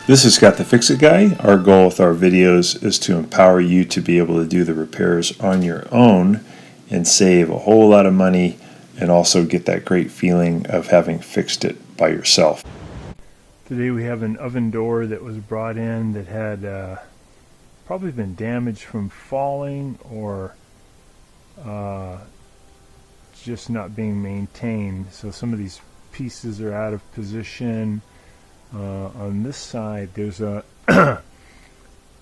This is Scott the Fix-It Guy. Our goal with our videos is to empower you to be able to do the repairs on your own and save a whole lot of money and also get that great feeling of having fixed it by yourself. Today we have an oven door that was brought in that had probably been damaged from falling or just not being maintained. So some of these pieces are out of position. On this side there's a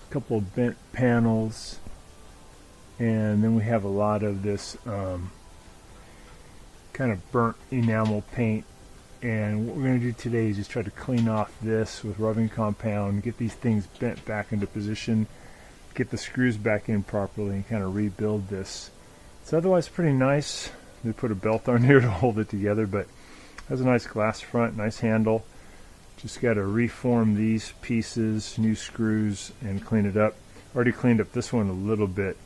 couple of bent panels, and then we have a lot of this kind of burnt enamel paint. And what we're going to do today is just try to clean off this with rubbing compound, get these things bent back into position, get the screws back in properly, and kind of rebuild this. It's otherwise pretty nice. They put a belt on here to hold it together, but it has a nice glass front, nice handle. Just got to reform these pieces, new screws, and clean it up. Already cleaned up this one a little bit,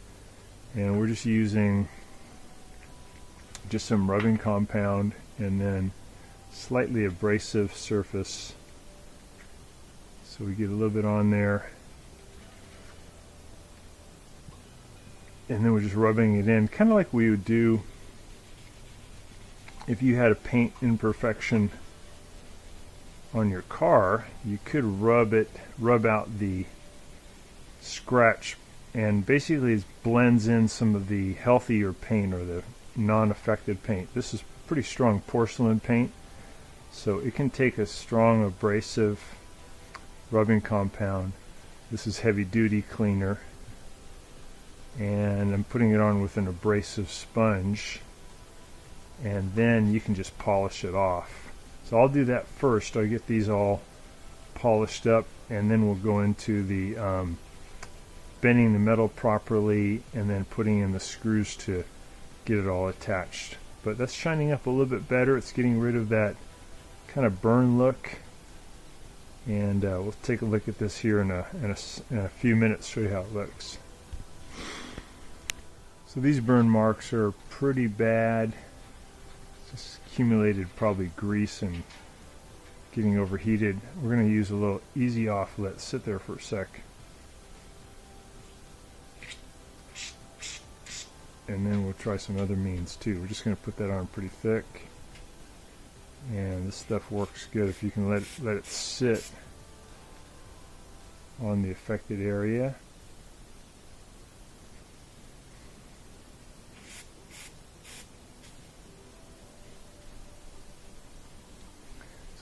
and we're just using just some rubbing compound and then slightly abrasive surface. So we get a little bit on there, and then we're just rubbing it in, kind of like we would do if you had a paint imperfection on your car. You could rub out the scratch, and basically it blends in some of the healthier paint or the non-affected paint. This is pretty strong porcelain paint, so it can take a strong abrasive rubbing compound. This is heavy duty cleaner, and I'm putting it on with an abrasive sponge, and then you can just polish it off. So I'll do that first. I'll get these all polished up, and then we'll go into the bending the metal properly and then putting in the screws to get it all attached. But that's shining up a little bit better. It's getting rid of that kind of burn look, and we'll take a look at this here in a few minutes, show you how it looks. So these burn marks are pretty bad. Just accumulated probably grease and getting overheated. We're going to use a little easy off. Let it sit there for a sec, and then we'll try some other means too. We're just going to put that on pretty thick, and this stuff works good if you can let it sit on the affected area.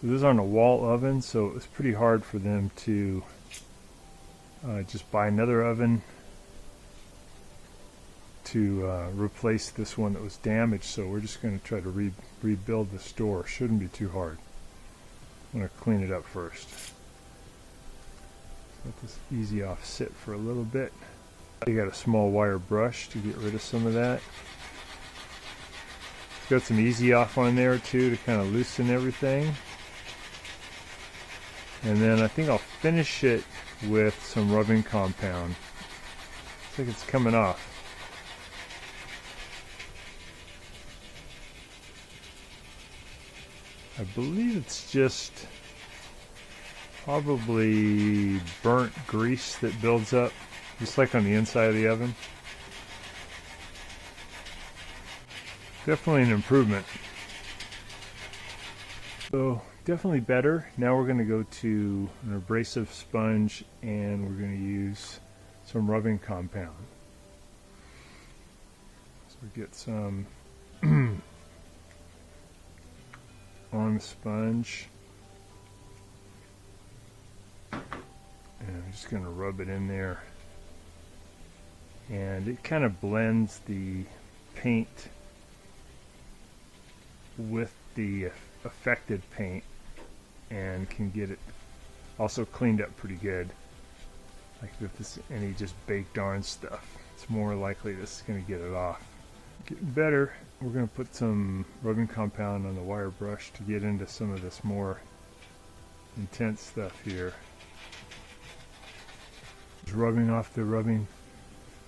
So this is on a wall oven, so it was pretty hard for them to just buy another oven to replace this one that was damaged. So we're just going to try to rebuild this door. Shouldn't be too hard. I'm going to clean it up first. Let this easy off sit for a little bit. You got a small wire brush to get rid of some of that. It's got some easy off on there too to kind of loosen everything. And then I think I'll finish it with some rubbing compound. Looks like it's coming off. I believe it's just probably burnt grease that builds up, just like on the inside of the oven. Definitely an improvement. So definitely better. Now we're going to go to an abrasive sponge, and we're going to use some rubbing compound. So we get some on the sponge, and I'm just going to rub it in there, and it kind of blends the paint with the affected paint and can get it also cleaned up pretty good. Like if this is any just baked on stuff, it's more likely this is going to get it off. Getting better. We're going to put some rubbing compound on the wire brush to get into some of this more intense stuff here. Just rubbing off the rubbing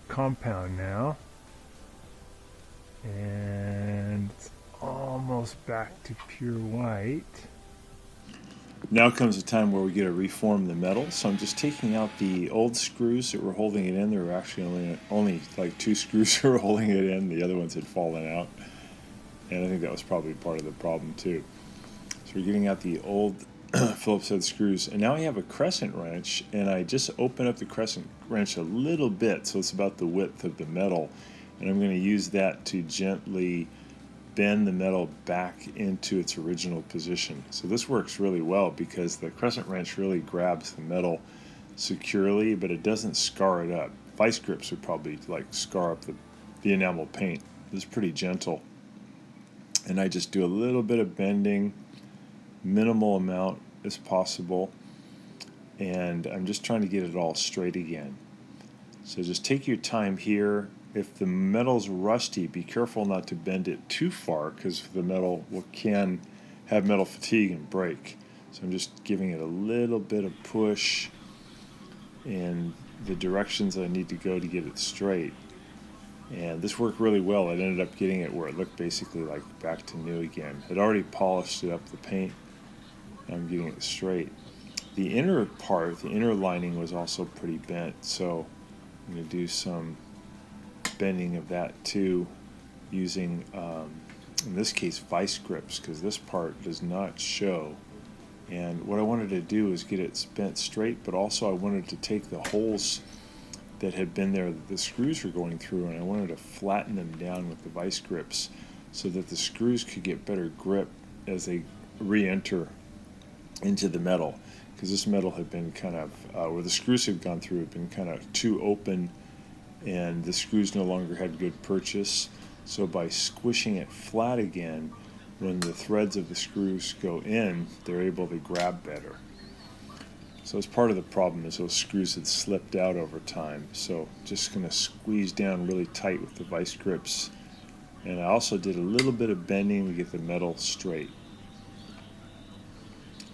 compound now, and it's almost back to pure white. Now comes the time where we get to reform the metal. So I'm just taking out the old screws that were holding it in. There were actually only like 2 screws that were holding it in. The other ones had fallen out. And I think that was probably part of the problem too. So we're getting out the old Phillips head screws. And now I have a crescent wrench, and I just open up the crescent wrench a little bit so it's about the width of the metal. And I'm going to use that to gently bend the metal back into its original position. So this works really well because the crescent wrench really grabs the metal securely, but it doesn't scar it up. Vice grips would probably like scar up the enamel paint. It's pretty gentle. And I just do a little bit of bending, minimal amount as possible, and I'm just trying to get it all straight again. So just take your time here. If the metal's rusty, be careful not to bend it too far because the metal can have metal fatigue and break. So I'm just giving it a little bit of push in the directions I need to go to get it straight. And this worked really well. It ended up getting it where it looked basically like back to new again. I'd already polished it up, the paint. I'm getting it straight. The inner part, the inner lining, was also pretty bent, so I'm going to do some bending of that too, using in this case vice grips, because this part does not show. And what I wanted to do is get it bent straight, but also I wanted to take the holes that had been there that the screws were going through, and I wanted to flatten them down with the vice grips so that the screws could get better grip as they re-enter into the metal, because this metal had been kind of where the screws had gone through had been kind of too open, and the screws no longer had good purchase. So by squishing it flat again, when the threads of the screws go in, they're able to grab better. So as part of the problem is those screws had slipped out over time. So just going to squeeze down really tight with the vice grips. And I also did a little bit of bending to get the metal straight.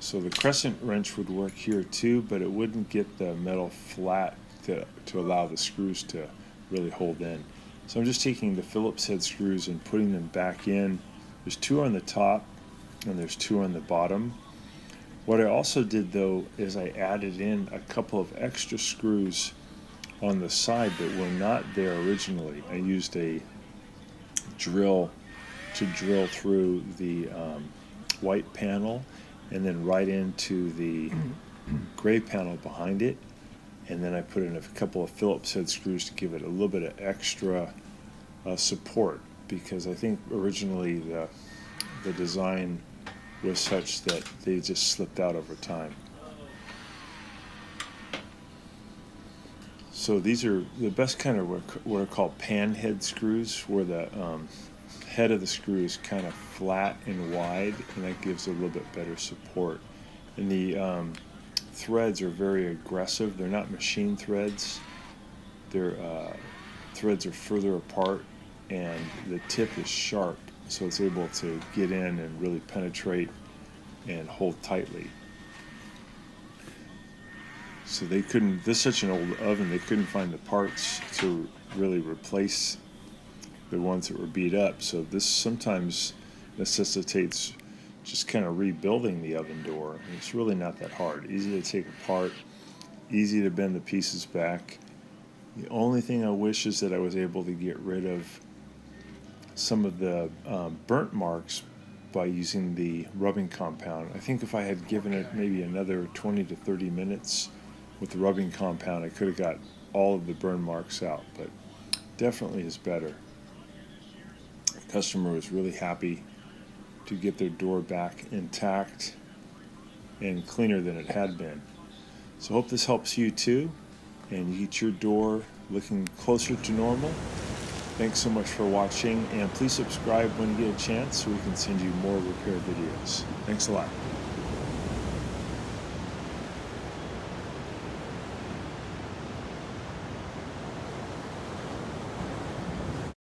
So the crescent wrench would work here too, but it wouldn't get the metal flat to allow the screws to really hold in. So I'm just taking the Phillips head screws and putting them back in. There's 2 on the top and there's 2 on the bottom. What I also did though is I added in a couple of extra screws on the side that were not there originally. I used a drill to drill through the white panel and then right into the gray panel behind it. And then I put in a couple of Phillips head screws to give it a little bit of extra support, because I think originally the design was such that they just slipped out over time. So these are the best kind of what are called pan head screws, where the head of the screw is kind of flat and wide, and that gives a little bit better support. And the threads are very aggressive. They're not machine threads. Their threads are further apart, and the tip is sharp, so it's able to get in and really penetrate and hold tightly. So they couldn't, this is such an old oven, they couldn't find the parts to really replace the ones that were beat up. So this sometimes necessitates just kind of rebuilding the oven door. And it's really not that hard. Easy to take apart, easy to bend the pieces back. The only thing I wish is that I was able to get rid of some of the burnt marks by using the rubbing compound. I think if I had given it maybe another 20 to 30 minutes with the rubbing compound, I could have got all of the burn marks out, but definitely is better. The customer was really happy to get their door back intact and cleaner than it had been. So I hope this helps you too, and you get your door looking closer to normal. Thanks so much for watching, and please subscribe when you get a chance so we can send you more repair videos. Thanks a lot.